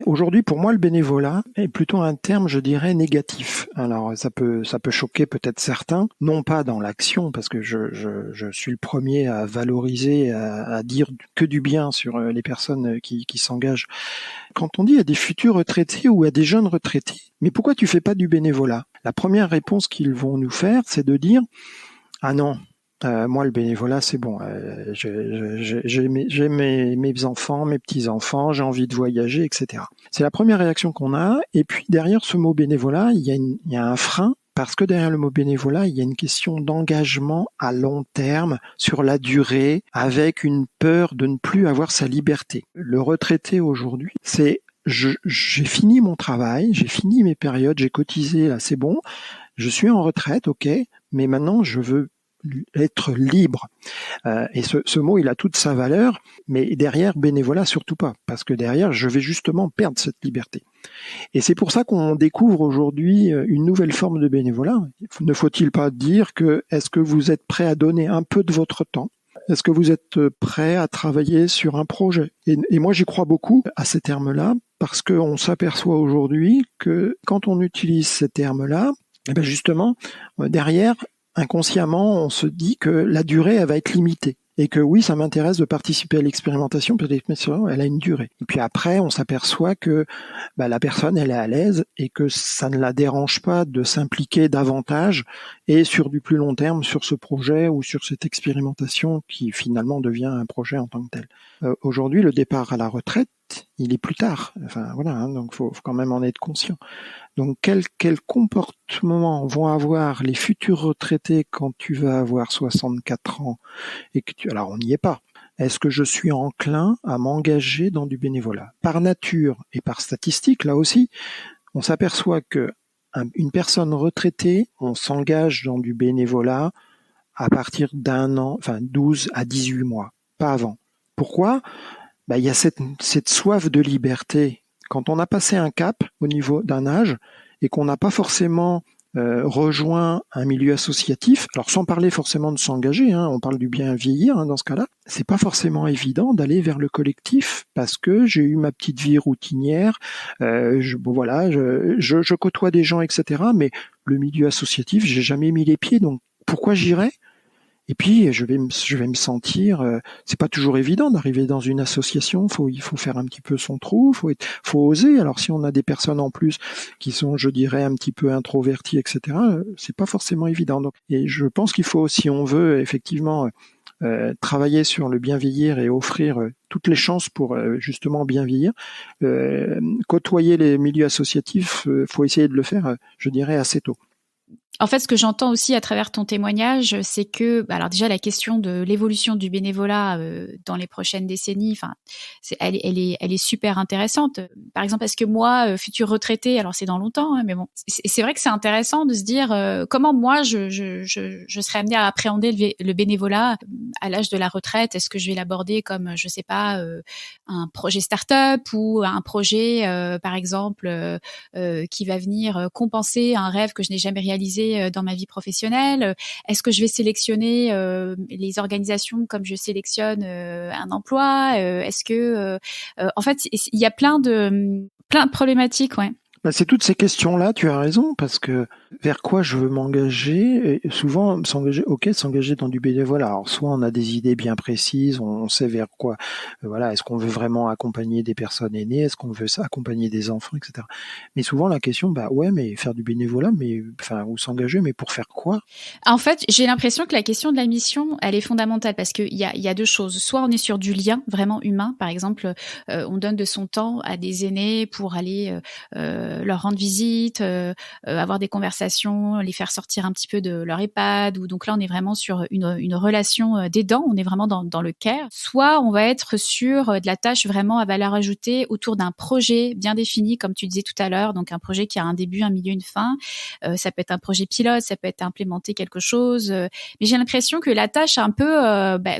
Aujourd'hui, pour moi, le bénévolat est plutôt un terme, je dirais, négatif. Alors, ça peut choquer peut-être certains, non pas dans l'action, parce que je suis le premier à valoriser, à dire que du bien sur les personnes qui s'engagent. Quand on dit à des futurs retraités ou à des jeunes retraités, mais pourquoi tu fais pas du bénévolat? La première réponse qu'ils vont nous faire, c'est de dire, ah non, moi, le bénévolat, c'est bon. J'ai mes enfants, mes petits-enfants, j'ai envie de voyager, etc. C'est la première réaction qu'on a. Et puis, derrière ce mot bénévolat, il y a un frein. Parce que derrière le mot bénévolat, il y a une question d'engagement à long terme, sur la durée, avec une peur de ne plus avoir sa liberté. Le retraité aujourd'hui, c'est j'ai fini mon travail, j'ai fini mes périodes, j'ai cotisé, là c'est bon, je suis en retraite, ok, mais maintenant je veux être libre. Et ce mot, il a toute sa valeur, mais derrière, bénévolat, surtout pas, parce que derrière, je vais justement perdre cette liberté. Et c'est pour ça qu'on découvre aujourd'hui une nouvelle forme de bénévolat. Ne faut-il pas dire que, est-ce que vous êtes prêt à donner un peu de votre temps? Est-ce que vous êtes prêt à travailler sur un projet? Et moi, j'y crois beaucoup à ces termes-là, parce qu'on s'aperçoit aujourd'hui que quand on utilise ces termes-là, eh bien justement, derrière, inconsciemment, on se dit que la durée, elle va être limitée. Et que oui, ça m'intéresse de participer à l'expérimentation, peut-être mais elle a une durée. Et puis après, on s'aperçoit que la personne, elle est à l'aise et que ça ne la dérange pas de s'impliquer davantage et sur du plus long terme sur ce projet ou sur cette expérimentation qui finalement devient un projet en tant que tel. Aujourd'hui, le départ à la retraite, il est plus tard. Enfin voilà, donc faut quand même en être conscient. Donc quel comportement vont avoir les futurs retraités quand tu vas avoir 64 ans et que alors on n'y est pas. Est-ce que je suis enclin à m'engager dans du bénévolat? Par nature et par statistique, là aussi, on s'aperçoit que une personne retraitée, on s'engage dans du bénévolat à partir d'un an, enfin 12 à 18 mois, pas avant. Pourquoi? Il y a cette soif de liberté. Quand on a passé un cap au niveau d'un âge et qu'on n'a pas forcément rejoint un milieu associatif, alors sans parler forcément de s'engager, on parle du bien vieillir dans ce cas-là, c'est pas forcément évident d'aller vers le collectif parce que j'ai eu ma petite vie routinière, je côtoie des gens, etc. Mais le milieu associatif, j'ai jamais mis les pieds, donc pourquoi j'irais? Et puis je vais me sentir, c'est pas toujours évident d'arriver dans une association. Il faut faire un petit peu son trou, faut oser. Alors si on a des personnes en plus qui sont, je dirais, un petit peu introverties, etc. C'est pas forcément évident. Donc, et je pense qu'il faut, si on veut effectivement travailler sur le bien vieillir et offrir toutes les chances pour justement bien vieillir, côtoyer les milieux associatifs, faut essayer de le faire, je dirais, assez tôt. En fait, ce que j'entends aussi à travers ton témoignage, c'est que, alors déjà la question de l'évolution du bénévolat dans les prochaines décennies, enfin, elle est super intéressante. Par exemple, parce que moi, futur retraité, alors c'est dans longtemps, mais bon, c'est vrai que c'est intéressant de se dire comment moi je serais amenée à appréhender le bénévolat à l'âge de la retraite. Est-ce que je vais l'aborder comme, je sais pas, un projet start-up ou un projet, par exemple, qui va venir compenser un rêve que je n'ai jamais réalisé dans ma vie professionnelle? Est-ce que je vais sélectionner les organisations comme je sélectionne un emploi? Est-ce que en fait il y a plein de problématiques, ouais. C'est toutes ces questions-là, tu as raison, parce que vers quoi je veux m'engager, et souvent s'engager dans du bénévolat. Alors soit on a des idées bien précises, on sait vers quoi, voilà, est-ce qu'on veut vraiment accompagner des personnes aînées, est-ce qu'on veut accompagner des enfants, etc. Mais souvent la question, ouais, mais faire du bénévolat, mais enfin, ou s'engager, mais pour faire quoi? En fait, j'ai l'impression que la question de la mission, elle est fondamentale parce qu'il y a deux choses. Soit on est sur du lien vraiment humain, par exemple, on donne de son temps à des aînés pour aller leur rendre visite, avoir des conversations, les faire sortir un petit peu de leur EHPAD. Ou donc là, on est vraiment sur une relation d'aidant. On est vraiment dans le care. Soit on va être sur de la tâche vraiment à valeur ajoutée autour d'un projet bien défini, comme tu disais tout à l'heure. Donc un projet qui a un début, un milieu, une fin. Ça peut être un projet pilote, ça peut être implémenter quelque chose. Mais j'ai l'impression que la tâche un peu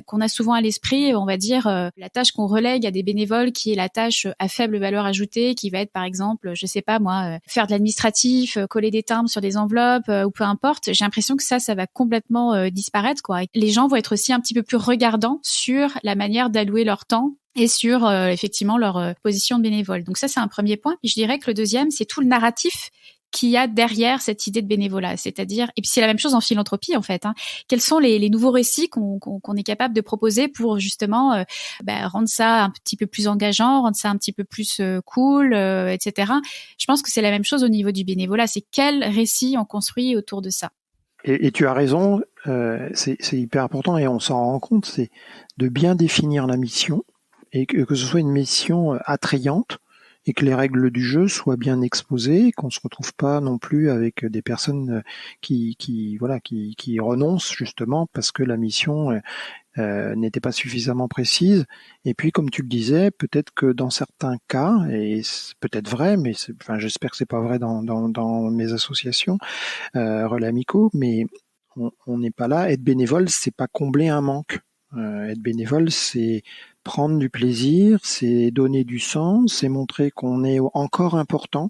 qu'on a souvent à l'esprit, on va dire la tâche qu'on relègue à des bénévoles, qui est la tâche à faible valeur ajoutée, qui va être par exemple, je sais pas moi, faire de l'administratif, coller des timbres sur des enveloppes ou peu importe, j'ai l'impression que ça va complètement disparaître, quoi. Et les gens vont être aussi un petit peu plus regardants sur la manière d'allouer leur temps et sur effectivement leur position de bénévole. Donc ça, c'est un premier point. Et je dirais que le deuxième, c'est tout le narratif qu'il y a derrière cette idée de bénévolat. C'est-à-dire, et puis c'est la même chose en philanthropie en fait. Quels sont les nouveaux récits qu'on est capable de proposer pour justement rendre ça un petit peu plus engageant, rendre ça un petit peu plus cool, etc. Je pense que c'est la même chose au niveau du bénévolat. C'est quel récit on construit autour de ça. Et tu as raison, c'est hyper important et on s'en rend compte, c'est de bien définir la mission et que ce soit une mission attrayante et que les règles du jeu soient bien exposées, qu'on se retrouve pas non plus avec des personnes qui renoncent justement parce que la mission n'était pas suffisamment précise. Et puis, comme tu le disais, peut-être que dans certains cas, et c'est peut-être vrai, mais j'espère que c'est pas vrai dans mes associations, relais amicaux, mais on n'est pas là. Être bénévole, c'est pas combler un manque. Être bénévole, c'est prendre du plaisir, c'est donner du sens, c'est montrer qu'on est encore important